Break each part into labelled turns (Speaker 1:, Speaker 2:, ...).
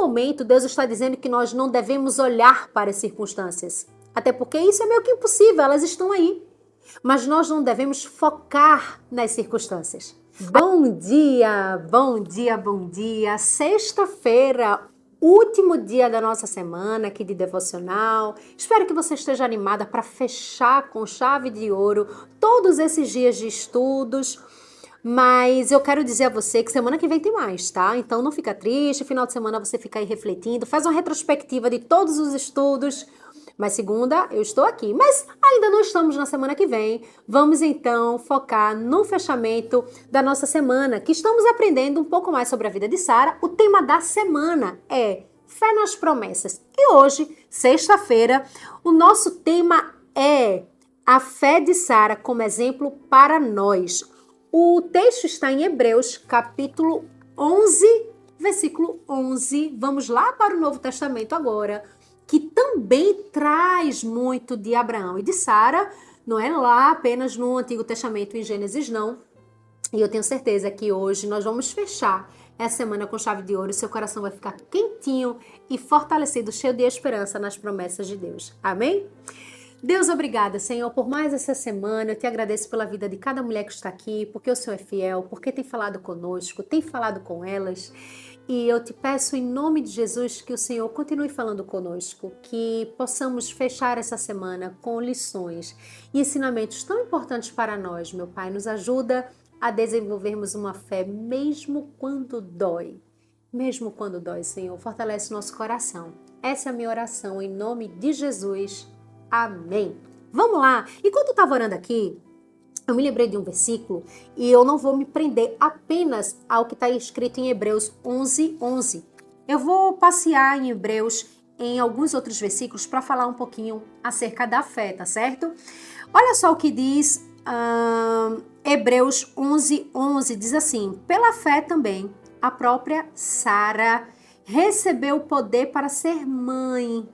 Speaker 1: momento Deus está dizendo que nós não devemos olhar para as circunstâncias. Até porque isso é meio que impossível, elas estão aí. Mas nós não devemos focar nas circunstâncias. Bom dia, bom dia, bom dia. Sexta-feira, último dia da nossa semana aqui de devocional. Espero que você esteja animada para fechar com chave de ouro todos esses dias de estudos. Mas eu quero dizer a você que semana que vem tem mais, tá? Então não fica triste, final de semana você fica aí refletindo, faz uma retrospectiva de todos os estudos. Mas segunda eu estou aqui, mas ainda não estamos na semana que vem. Vamos então focar no fechamento da nossa semana, que estamos aprendendo um pouco mais sobre a vida de Sara. O tema da semana é fé nas promessas. E hoje, sexta-feira, o nosso tema é a fé de Sara como exemplo para nós. O texto está em Hebreus, capítulo 11, versículo 11. Vamos lá para o Novo Testamento agora, que também traz muito de Abraão e de Sara, não é lá apenas no Antigo Testamento, em Gênesis não. E eu tenho certeza que hoje nós vamos fechar essa semana com chave de ouro, seu coração vai ficar quentinho e fortalecido, cheio de esperança nas promessas de Deus. Amém? Deus, obrigada, Senhor, por mais essa semana. Eu te agradeço pela vida de cada mulher que está aqui, porque o Senhor é fiel, porque tem falado conosco, tem falado com elas. E eu te peço em nome de Jesus que o Senhor continue falando conosco, que possamos fechar essa semana com lições e ensinamentos tão importantes para nós, meu Pai. Nos ajuda a desenvolvermos uma fé mesmo quando dói. Mesmo quando dói, Senhor, fortalece nosso coração. Essa é a minha oração em nome de Jesus. Amém. Vamos lá. Enquanto eu estava orando aqui, eu me lembrei de um versículo e eu não vou me prender apenas ao que está escrito em Hebreus 11, 11. Eu vou passear em Hebreus em alguns outros versículos para falar um pouquinho acerca da fé, tá certo? Olha só o que diz Hebreus 11, 11. Diz assim: pela fé também a própria Sara recebeu o poder para ser mãe,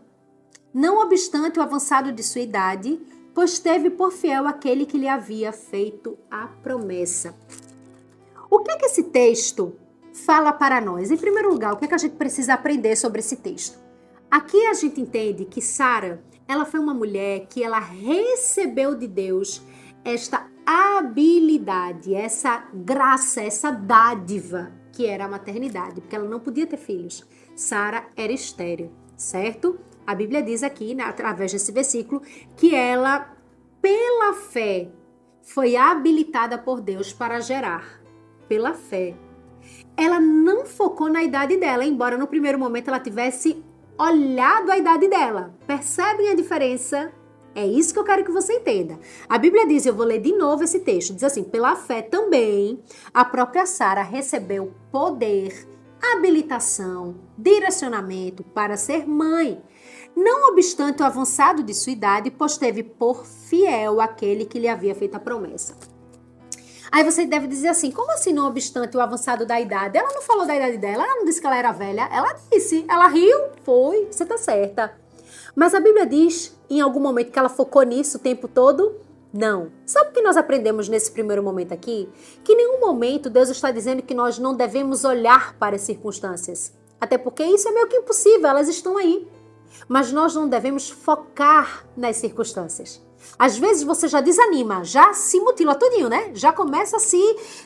Speaker 1: não obstante o avançado de sua idade, pois teve por fiel aquele que lhe havia feito a promessa. O que é que esse texto fala para nós? Em primeiro lugar, o que é que a gente precisa aprender sobre esse texto? Aqui a gente entende que Sara, ela foi uma mulher que ela recebeu de Deus esta habilidade, essa graça, essa dádiva que era a maternidade, porque ela não podia ter filhos. Sara era estéril, certo? A Bíblia diz aqui, né, através desse versículo, que ela, pela fé, foi habilitada por Deus para gerar. Pela fé. Ela não focou na idade dela, embora no primeiro momento ela tivesse olhado a idade dela. Percebem a diferença? É isso que eu quero que você entenda. A Bíblia diz, eu vou ler de novo esse texto, diz assim: pela fé também, a própria Sara recebeu poder, habilitação, direcionamento para ser mãe, não obstante o avançado de sua idade, pois teve por fiel aquele que lhe havia feito a promessa. Aí você deve dizer assim, como assim não obstante o avançado da idade? Ela não falou da idade dela, ela não disse que ela era velha, ela disse, ela riu, foi, você tá certa. Mas a Bíblia diz, em algum momento, que ela focou nisso o tempo todo? Não. Sabe o que nós aprendemos nesse primeiro momento aqui? Que em nenhum momento Deus está dizendo que nós não devemos olhar para as circunstâncias. Até porque isso é meio que impossível, elas estão aí. Mas nós não devemos focar nas circunstâncias. Às vezes você já desanima, já se mutila tudinho, né? Já começa a se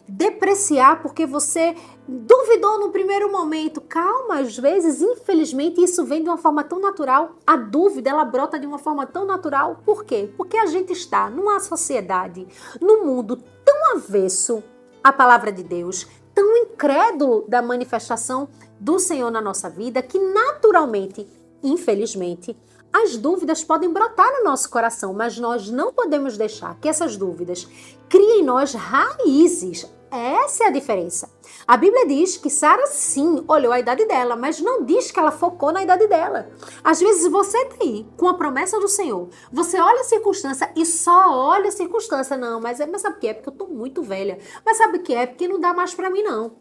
Speaker 1: depreciar porque você duvidou no primeiro momento. Calma, às vezes, infelizmente, isso vem de uma forma tão natural. A dúvida, ela brota de uma forma tão natural. Por quê? Porque a gente está numa sociedade, num mundo tão avesso à palavra de Deus, tão incrédulo da manifestação do Senhor na nossa vida, que naturalmente, infelizmente, as dúvidas podem brotar no nosso coração, mas nós não podemos deixar que essas dúvidas criem em nós raízes. Essa é a diferença. A Bíblia diz que Sara sim olhou a idade dela, mas não diz que ela focou na idade dela. Às vezes você está aí com a promessa do Senhor, você olha a circunstância e só olha a circunstância. Não, mas sabe o que é? Porque eu estou muito velha. Mas sabe o que é? Porque não dá mais para mim não.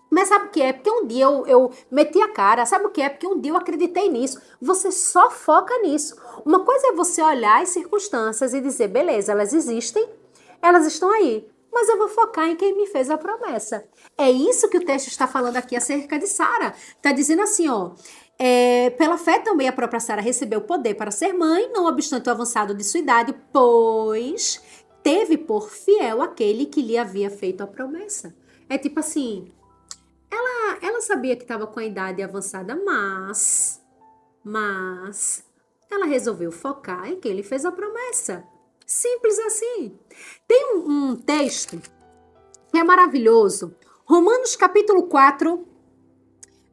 Speaker 1: Mas sabe o que é? Porque um dia eu meti a cara. Sabe o que é? Porque um dia eu acreditei nisso. Você só foca nisso. Uma coisa é você olhar as circunstâncias e dizer, beleza, elas existem, elas estão aí. mas eu vou focar em quem me fez a promessa. É isso que o texto está falando aqui acerca de Sara. Está dizendo assim, ó, pela fé também a própria Sara recebeu poder para ser mãe, não obstante o avançado de sua idade, pois teve por fiel aquele que lhe havia feito a promessa. É tipo assim, ela sabia que estava com a idade avançada, mas ela resolveu focar em quem lhe fez a promessa. Simples assim. Tem um texto que é maravilhoso. Romanos capítulo 4,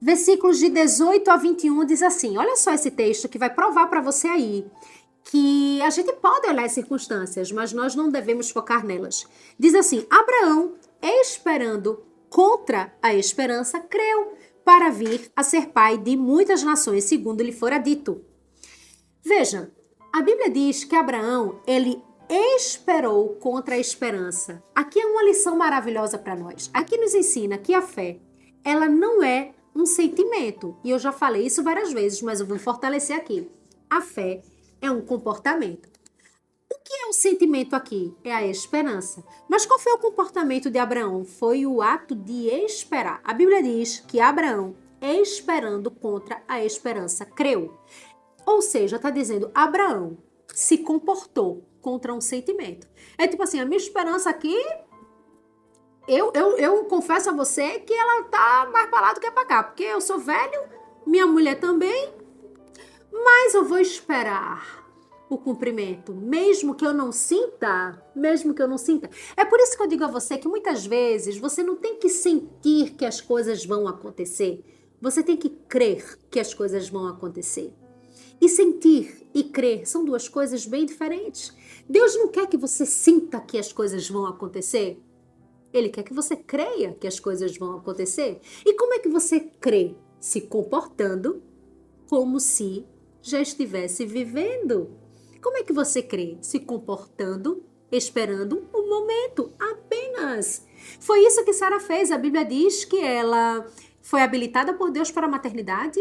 Speaker 1: versículos de 18 a 21 diz assim, olha só esse texto que vai provar para você aí que a gente pode olhar as circunstâncias, mas nós não devemos focar nelas. Diz assim, Abraão, esperando contra a esperança, creu para vir a ser pai de muitas nações, segundo lhe fora dito. Veja, a Bíblia diz que Abraão, ele esperou contra a esperança. Aqui é uma lição maravilhosa para nós. Aqui nos ensina que a fé, ela não é um sentimento. E eu já falei isso várias vezes, mas eu vou fortalecer aqui. A fé é um comportamento. O que é o sentimento aqui? É a esperança. Mas qual foi o comportamento de Abraão? Foi o ato de esperar. A Bíblia diz que Abraão, esperando contra a esperança, creu. Ou seja, está dizendo, Abraão se comportou contra um sentimento. É tipo assim, a minha esperança aqui, eu confesso a você que ela tá mais para lá do que para cá, porque eu sou velho, minha mulher também, mas eu vou esperar o cumprimento, mesmo que eu não sinta. É por isso que eu digo a você que muitas vezes você não tem que sentir que as coisas vão acontecer, você tem que crer que as coisas vão acontecer. E sentir e crer são duas coisas bem diferentes. Deus não quer que você sinta que as coisas vão acontecer. Ele quer que você creia que as coisas vão acontecer. E como é que você crê? Se comportando como se já estivesse vivendo. Como é que você crê? Se comportando, esperando um momento apenas. Foi isso que Sara fez. A Bíblia diz que ela foi habilitada por Deus para a maternidade.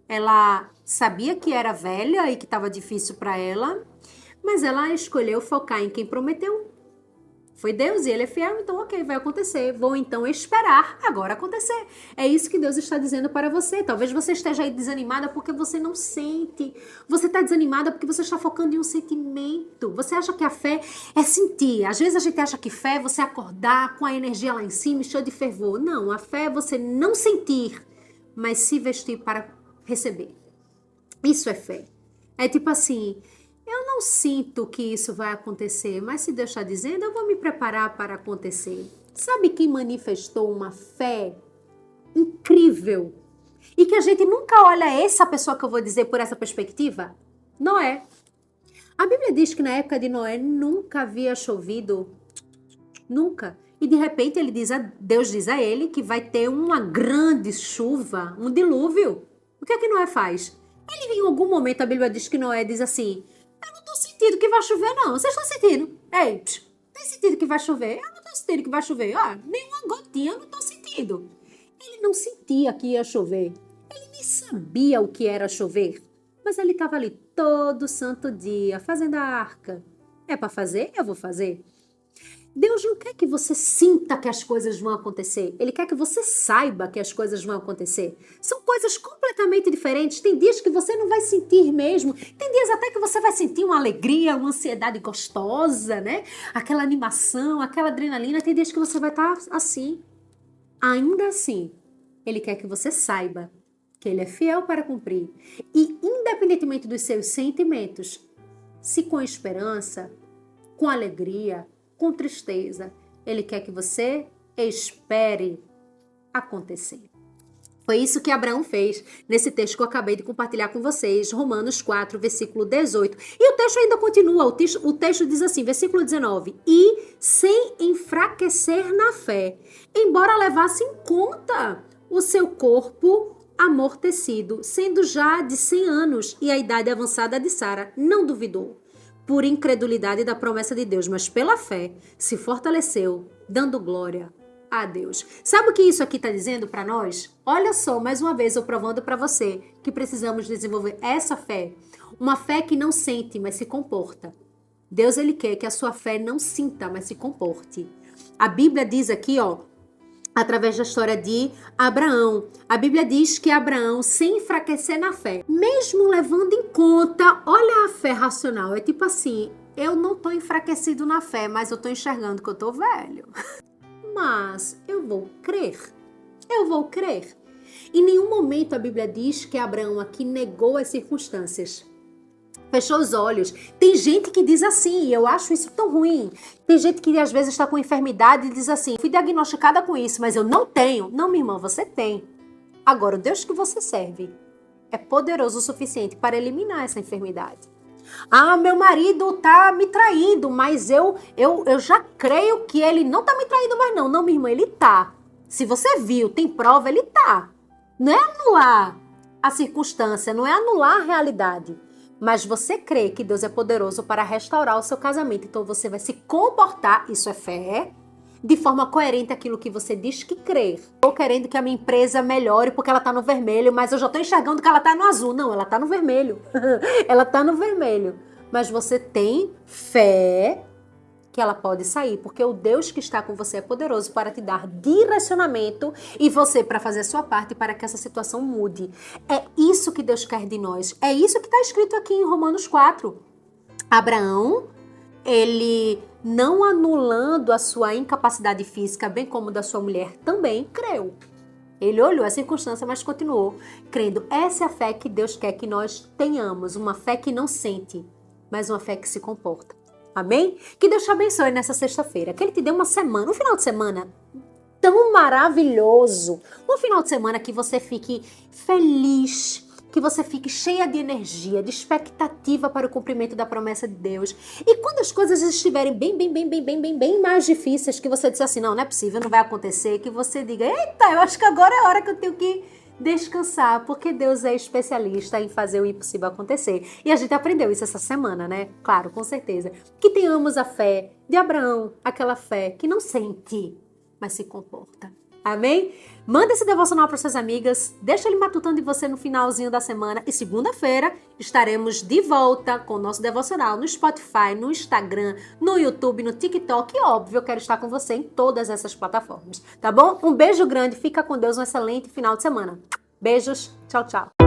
Speaker 1: Ela sabia que era velha e que estava difícil para ela, mas ela escolheu focar em quem prometeu. Foi Deus e ele é fiel, então ok, vai acontecer. Vou então esperar agora acontecer. É isso que Deus está dizendo para você. Talvez você esteja aí desanimada porque você não sente. Você está desanimada porque você está focando em um sentimento. Você acha que a fé é sentir. Às vezes a gente acha que fé é você acordar com a energia lá em cima, cheio de fervor. Não, a fé é você não sentir, mas se vestir para receber. Isso é fé. É tipo assim, eu não sinto que isso vai acontecer, mas se Deus está dizendo, eu vou me preparar para acontecer. Sabe quem manifestou uma fé incrível? E que a gente nunca olha essa pessoa que eu vou dizer por essa perspectiva? Noé. A Bíblia diz que na época de Noé nunca havia chovido. Nunca. E de repente Deus diz a ele que vai ter uma grande chuva, um dilúvio. O que é que Noé faz? Ele, em algum momento, a Bíblia diz que Noé diz assim, eu não estou sentindo que vai chover, não. Vocês estão sentindo? Ei, tem sentido que vai chover? Eu não estou sentindo que vai chover. Nenhuma gotinha eu não estou sentindo. Ele não sentia que ia chover. Ele nem sabia o que era chover. Mas ele estava ali todo santo dia, fazendo a arca. É para fazer? Eu vou fazer. Deus não quer que você sinta que as coisas vão acontecer. Ele quer que você saiba que as coisas vão acontecer. São coisas completamente diferentes. Tem dias que você não vai sentir mesmo. Tem dias até que você vai sentir uma alegria, uma ansiedade gostosa, né? Aquela animação, aquela adrenalina. Tem dias que você vai estar assim. Ainda assim, Ele quer que você saiba que Ele é fiel para cumprir. E independentemente dos seus sentimentos, se com esperança, com alegria, com tristeza, Ele quer que você espere acontecer. Foi isso que Abraão fez nesse texto que eu acabei de compartilhar com vocês, Romanos 4, versículo 18. E o texto ainda continua, o texto diz assim, versículo 19, e sem enfraquecer na fé, embora levasse em conta o seu corpo amortecido, sendo já de 100 anos e a idade avançada de Sara, não duvidou por incredulidade da promessa de Deus, mas pela fé se fortaleceu, dando glória a Deus. Sabe o que isso aqui está dizendo para nós? Olha só, mais uma vez eu provando para você que precisamos desenvolver essa fé. Uma fé que não sente, mas se comporta. Deus, Ele quer que a sua fé não sinta, mas se comporte. A Bíblia diz aqui, ó, através da história de Abraão. A Bíblia diz que Abraão, sem enfraquecer na fé, mesmo levando em conta, olha a fé racional, é tipo assim, eu não tô enfraquecido na fé, mas eu tô enxergando que eu tô velho. Mas eu vou crer. Eu vou crer. Em nenhum momento a Bíblia diz que Abraão aqui negou as circunstâncias. Fechou os olhos. Tem gente que diz assim, e eu acho isso tão ruim. Tem gente que às vezes está com enfermidade e diz assim, fui diagnosticada com isso, mas eu não tenho. Não, minha irmã, você tem. Agora, o Deus que você serve é poderoso o suficiente para eliminar essa enfermidade. Ah, meu marido tá me traindo, mas eu já creio que ele não tá me traindo mais não. Não, minha irmã, ele tá. Se você viu, tem prova, ele tá. Não é anular a circunstância, não é anular a realidade. Mas você crê que Deus é poderoso para restaurar o seu casamento. Então você vai se comportar, isso é fé, de forma coerente àquilo que você diz que crer. Estou querendo que a minha empresa melhore porque ela está no vermelho, mas eu já estou enxergando que ela está no azul. Não, ela está no vermelho. Ela está no vermelho. Mas você tem fé que ela pode sair, porque o Deus que está com você é poderoso para te dar direcionamento e você para fazer a sua parte para que essa situação mude. É isso que Deus quer de nós. É isso que está escrito aqui em Romanos 4. Abraão, ele não anulando a sua incapacidade física, bem como da sua mulher, também creu. Ele olhou a circunstância, mas continuou crendo. Essa é a fé que Deus quer que nós tenhamos, uma fé que não sente, mas uma fé que se comporta. Amém? Que Deus te abençoe nessa sexta-feira. Que Ele te dê uma semana, um final de semana tão maravilhoso. Um final de semana que você fique feliz, que você fique cheia de energia, de expectativa para o cumprimento da promessa de Deus. E quando as coisas estiverem bem mais difíceis, que você disser assim, não é possível, não vai acontecer, que você diga, eita, eu acho que agora é a hora que eu tenho que descansar, porque Deus é especialista em fazer o impossível acontecer. E a gente aprendeu isso essa semana, né? Claro, com certeza. Que tenhamos a fé de Abraão, aquela fé que não sente, mas se comporta. Amém? Manda esse devocional para suas amigas, deixa ele matutando em você no finalzinho da semana e segunda-feira estaremos de volta com o nosso devocional no Spotify, no Instagram, no YouTube, no TikTok e óbvio, eu quero estar com você em todas essas plataformas, tá bom? Um beijo grande, fica com Deus, um excelente final de semana. Beijos, tchau, tchau.